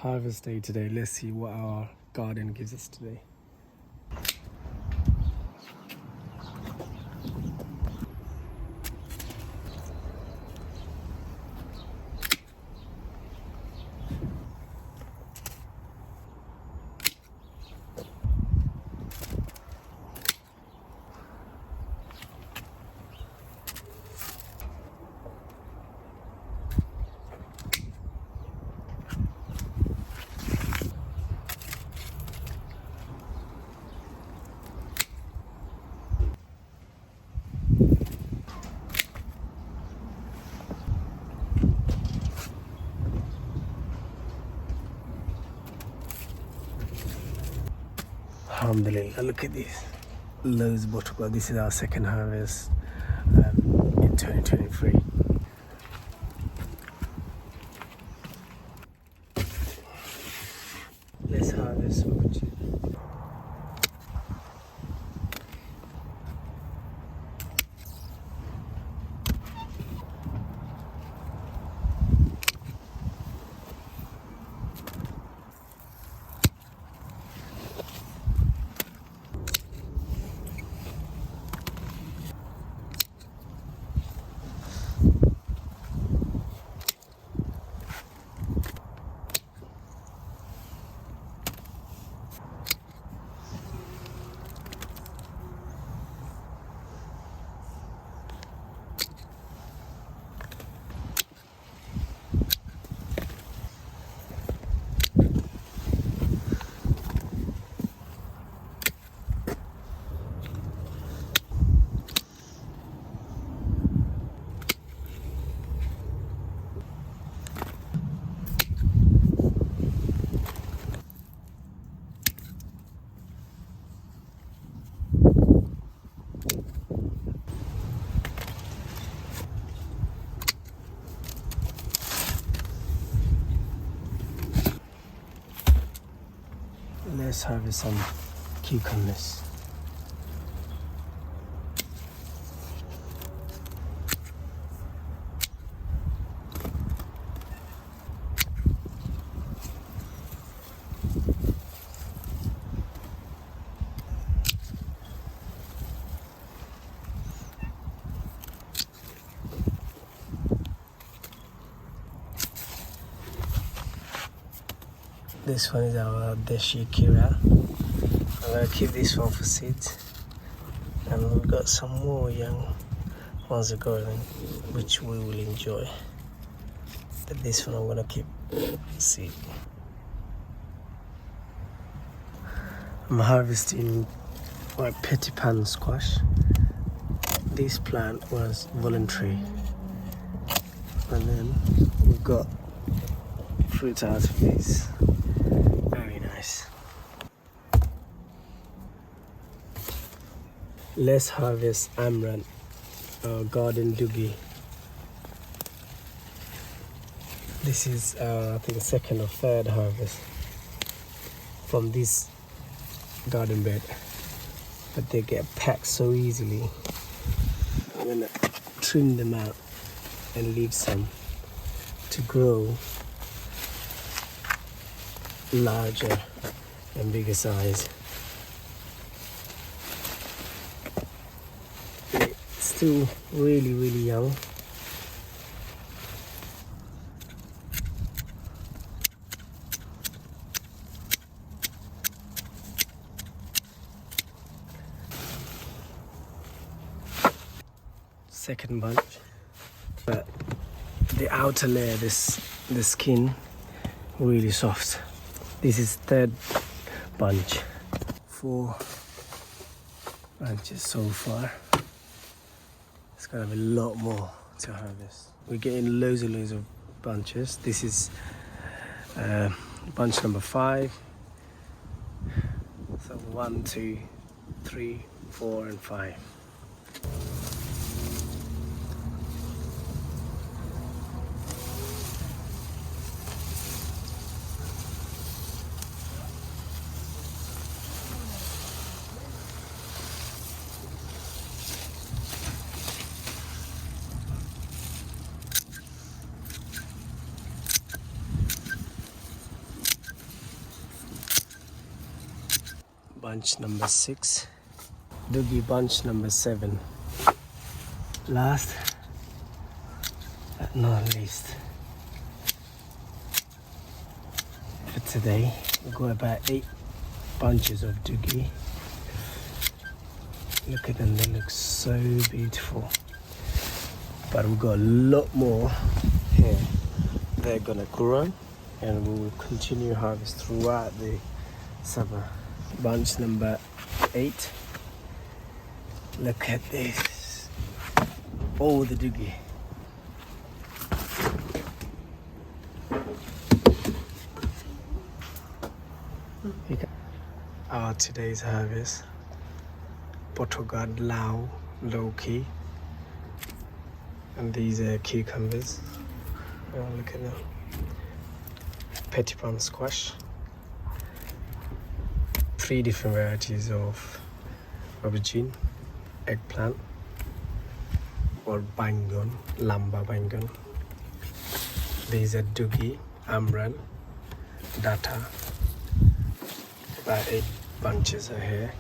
Harvest day today. Let's see what our garden gives us today. Alhamdulillah, look at this. Loads of buttercup. This is our second harvest in 2023. Let's harvest some buttercup. Let's harvest some cucumbers. This one is our Deshi Kira. I'm going to keep this one for seeds. And we've got some more young ones growing, which we will enjoy. But this one I'm going to keep seed. I'm harvesting my petit pan squash. This plant was voluntary. And then we've got fruit out of this. Very nice. Let's harvest amaranth, our garden Doodhi. This is I think second or third harvest from this garden bed, but they get packed so easily. I'm gonna trim them out and leave some to grow larger and bigger size. It's still really young. Second bunch, but the outer layer, the skin, really soft. This is third bunch. 4 bunches so far. It's gonna be a lot more to harvest. We're getting loads of bunches. This is bunch number 5. So 1, 2, 3, 4, and 5. bunch number 6, Doodhi bunch number 7. Last but not least, for today, we've got about 8 bunches of Doodhi. Look at them, they look so beautiful. But we've got a lot more here. They're gonna grow and we will continue harvest throughout the summer. Bunch number 8. Look at this. All the Doodhi. Our today's harvest. Potogad Lao low-key. And these are cucumbers. Oh, look at them. Petit palm squash. 3 different varieties of aubergine, eggplant, or bangan, lamba bangan. These are Doodhi, amaranth, data. About 8 bunches are here.